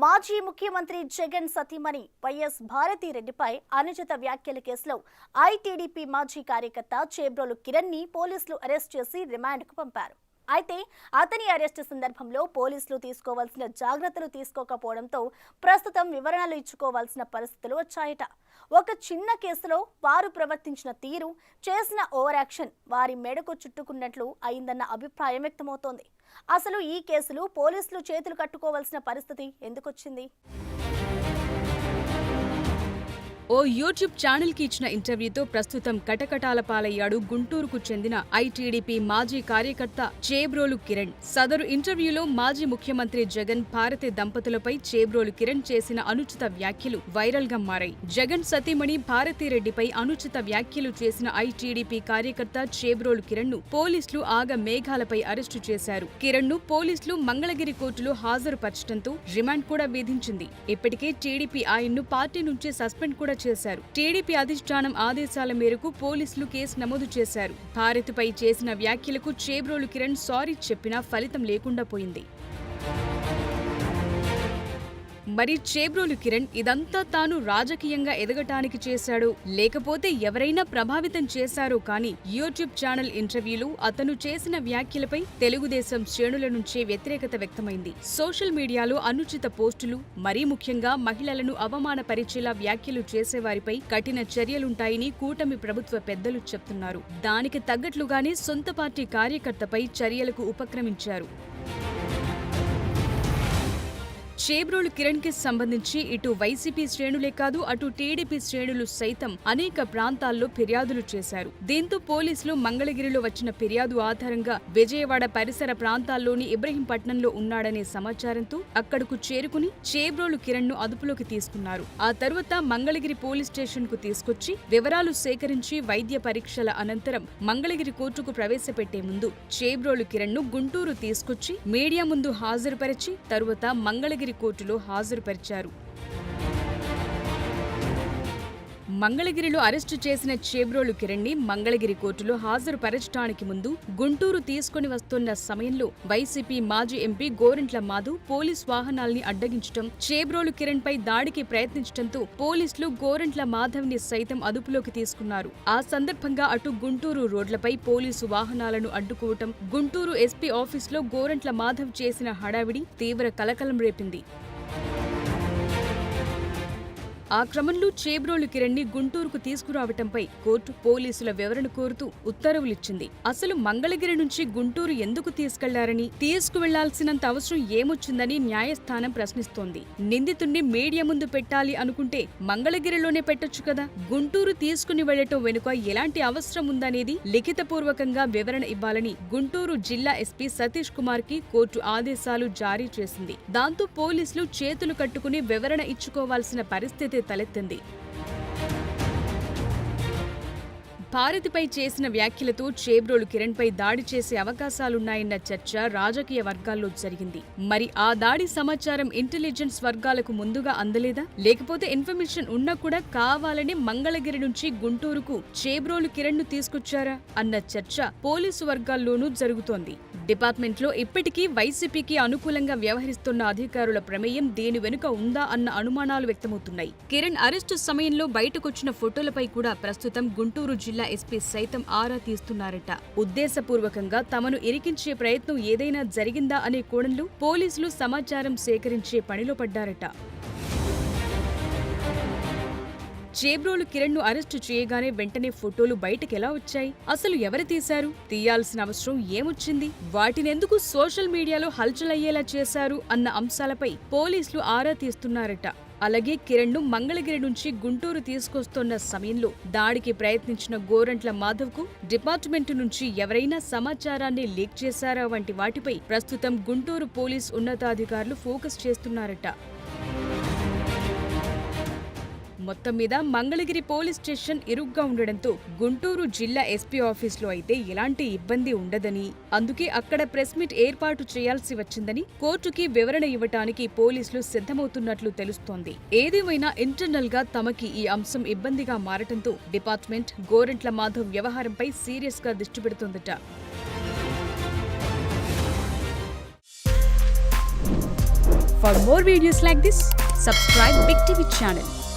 మాజీ ముఖ్యమంత్రి జగన్ సతీమణి వైఎస్ భారతిరెడ్డిపై అనుచిత వ్యాఖ్యల కేసులో ఐటీడీపీ మాజీ కార్యకర్త చేబ్రోలు కిరణ్ ని పోలీసులు అరెస్ట్ చేసి రిమాండ్కు పంపారు. అయితే అతని అరెస్టు సందర్భంలో పోలీసులు తీసుకోవాల్సిన జాగ్రత్తలు తీసుకోకపోవడంతో ప్రస్తుతం వివరణలు ఇచ్చుకోవాల్సిన పరిస్థితులు వచ్చాయట. ఒక చిన్న కేసులో వారు ప్రవర్తించిన తీరు, చేసిన ఓవర్ యాక్షన్ వారి మెడకు చుట్టుకున్నట్లు అయిందన్న అభిప్రాయం వ్యక్తమవుతోంది. అసలు ఈ కేసులు పోలీసులు చేతులు కట్టుకోవాల్సిన పరిస్థితి ఎందుకొచ్చింది? ఓ యూట్యూబ్ ఛానల్ కి ఇచ్చిన ఇంటర్వ్యూతో ప్రస్తుతం కటకటాల పాలయ్యాడు గుంటూరుకు చెందిన ఐటీడీపీ మాజీ కార్యకర్త చేబ్రోలు కిరణ్. సదరు ఇంటర్వ్యూలో మాజీ ముఖ్యమంత్రి జగన్ భారతి దంపతులపై చేబ్రోలు కిరణ్ చేసిన అనుచిత వ్యాఖ్యలు వైరల్ గా మారాయి. జగన్ సతీమణి భారతిరెడ్డిపై అనుచిత వ్యాఖ్యలు చేసిన ఐటీడీపీ కార్యకర్త చేబ్రోలు కిరణ్ ను పోలీసులు ఆగ మేఘాలపై అరెస్టు చేశారు. కిరణ్ ను పోలీసులు మంగళగిరి కోర్టులో హాజరుపరచడంతో రిమాండ్ కూడా విధించింది. ఇప్పటికే టీడీపీ ఆయన్ను పార్టీ నుంచి సస్పెండ్ కూడా చేశారు. టీడీపీ అధిష్టానం ఆదేశాల మేరకు పోలీసులు కేసు నమోదు చేశారు. భారతిపై చేసిన వ్యాఖ్యలకు చేబ్రోలు కిరణ్ సారీ చెప్పినా ఫలితం లేకుండా పోయింది. మరి చేబ్రోలు కిరణ్ ఇదంతా తాను రాజకీయంగా ఎదగటానికి చేశాడో లేకపోతే ఎవరైనా ప్రభావితం చేశారో కానీ యూట్యూబ్ ఛానల్ ఇంటర్వ్యూలో అతను చేసిన వ్యాఖ్యలపై తెలుగుదేశం శ్రేణుల నుంచే వ్యతిరేకత వ్యక్తమైంది. సోషల్ మీడియాలో అనుచిత పోస్టులు, మరీ ముఖ్యంగా మహిళలను అవమానపరిచేలా వ్యాఖ్యలు చేసేవారిపై కఠిన చర్యలుంటాయని కూటమి ప్రభుత్వ పెద్దలు చెప్తున్నారు. దానికి తగ్గట్లుగానే సొంత పార్టీ కార్యకర్తపై చర్యలకు ఉపక్రమించారు. చేబ్రోలు కిరణ్ కి సంబంధించి ఇటు వైసీపీ శ్రేణులే కాదు అటు టీడీపీ శ్రేణులు సైతం అనేక ప్రాంతాల్లో ఫిర్యాదులు చేశారు. దీంతో పోలీసులు మంగళగిరిలో వచ్చిన ఫిర్యాదు ఆధారంగా విజయవాడ పరిసర ప్రాంతాల్లోని ఇబ్రహీంపట్నంలో ఉన్నాడనే సమాచారంతో అక్కడకు చేరుకుని చేబ్రోలు కిరణ్ ను అదుపులోకి తీసుకున్నారు. ఆ తరువాత మంగళగిరి పోలీస్ స్టేషన్ కు తీసుకొచ్చి వివరాలు సేకరించి వైద్య పరీక్షల అనంతరం మంగళగిరి కోర్టుకు ప్రవేశపెట్టే ముందు చేబ్రోలు కిరణ్ ను గుంటూరు తీసుకొచ్చి మీడియా ముందు హాజరుపరిచి తరువాత మంగళగిరి కోర్టులో హాజరుపరిచారు. మంగళగిరిలో అరెస్టు చేసిన చేబ్రోలు కిరణ్ ని మంగళగిరి కోర్టులో హాజరుపరచడానికి ముందు గుంటూరు తీసుకుని వస్తున్న సమయంలో వైసీపీ మాజీ ఎంపీ గోరంట్ల మాధవ్ పోలీస్ వాహనాల్ని అడ్డగించడం, చేబ్రోలు కిరణ్ పై దాడికి ప్రయత్నించడంతో పోలీసులు గోరంట్ల మాధవ్ ని సైతం అదుపులోకి తీసుకున్నారు. ఆ సందర్భంగా అటు గుంటూరు రోడ్లపై పోలీసు వాహనాలను అడ్డుకోవటం, గుంటూరు ఎస్పీ ఆఫీసులో గోరంట్ల మాధవ్ చేసిన హడావిడి తీవ్ర కలకలం రేపింది. ఆ క్రమంలో చేబ్రోలు కిరణ్ ని గుంటూరుకు తీసుకురావటంపై కోర్టు పోలీసుల వివరణ కోరుతూ ఉత్తర్వులిచ్చింది. అసలు మంగళగిరి నుంచి గుంటూరు ఎందుకు తీసుకెళ్లారని, తీసుకువెళ్లాల్సినంత అవసరం ఏమొచ్చిందని న్యాయస్థానం ప్రశ్నిస్తోంది. నిందితుణ్ణి మీడియా ముందు పెట్టాలి అనుకుంటే మంగళగిరిలోనే పెట్టొచ్చు కదా. గుంటూరు తీసుకుని వెళ్లటం వెనుక ఎలాంటి అవసరం ఉందనేది లిఖితపూర్వకంగా వివరణ ఇవ్వాలని గుంటూరు జిల్లా ఎస్పీ సతీష్ కుమార్ కి కోర్టు ఆదేశాలు జారీ చేసింది. దాంతో పోలీసులు చేతులు కట్టుకుని వివరణ ఇచ్చుకోవాల్సిన పరిస్థితి తలెత్తింది. భారతిపై చేసిన వ్యాఖ్యలతో చేబ్రోలు కిరణ్ పై దాడి చేసే అవకాశాలున్నాయన్న చర్చ రాజకీయ వర్గాల్లో జరిగింది. మరి ఆ దాడి సమాచారం ఇంటెలిజెన్స్ వర్గాలకు ముందుగా అందలేదా, లేకపోతే ఇన్ఫర్మేషన్ ఉన్నా కూడా కావాలని మంగళగిరి నుంచి గుంటూరుకు చేబ్రోలు కిరణ్ ను తీసుకొచ్చారా అన్న చర్చ పోలీసు వర్గాల్లోనూ జరుగుతోంది. డిపార్ట్మెంట్లో ఇప్పటికీ వైసీపీకి అనుకూలంగా వ్యవహరిస్తున్న అధికారుల ప్రమేయం దీని వెనుక ఉందా అన్న అనుమానాలు వ్యక్తమవుతున్నాయి. కిరణ్ అరెస్టు సమయంలో బయటకొచ్చిన ఫోటోలపై కూడా ప్రస్తుతం గుంటూరు జిల్లా ఎస్పీ సైతం ఆరా తీస్తున్నారట. ఉద్దేశపూర్వకంగా తమను ఇరికించే ప్రయత్నం ఏదైనా జరిగిందా అనే కోణంలో పోలీసులు సమాచారం సేకరించే పనిలో పడ్డారట. చేబ్రోలు కిరణ్ ను అరెస్టు చేయగానే వెంటనే ఫోటోలు బయటకెలా వచ్చాయి? అసలు ఎవరు తీశారు? తీయాల్సిన అవసరం ఏమొచ్చింది? వాటినెందుకు సోషల్ మీడియాలో హల్చల్ అయ్యేలా చేశారు అన్న అంశాలపై పోలీసులు ఆరా తీస్తున్నారట. అలాగే కిరణ్ ను మంగళగిరి నుంచి గుంటూరు తీసుకొస్తున్న సమయంలో దాడికి ప్రయత్నించిన గోరంట్ల మాధవ్ కు డిపార్ట్మెంటు నుంచి ఎవరైనా సమాచారాన్ని లీక్ చేశారా వంటి వాటిపై ప్రస్తుతం గుంటూరు పోలీస్ ఉన్నతాధికారులు ఫోకస్ చేస్తున్నారట. మొత్తం మీద మంగళగిరి పోలీస్ స్టేషన్ ఇరుగ్గా ఉండడంతో గుంటూరు జిల్లా ఎస్పీ ఆఫీసులో అయితే ఎలాంటి ఇబ్బంది ఉండదని, అందుకే అక్కడ ప్రెస్ మీట్ ఏర్పాటు చేయాల్సి వచ్చిందని కోర్టుకి వివరణ ఇవ్వటానికి పోలీసులు సిద్ధమవుతున్నట్లు తెలుస్తోంది. ఏదేమైనా ఇంటర్నల్ గా తమకి ఈ అంశం ఇబ్బందిగా మారటంతో డిపార్ట్మెంట్ గోరంట్ల మాధవ్ వ్యవహారంపై సీరియస్ గా దృష్టి పెడుతోందట. For more videos like this, subscribe Big TV channel.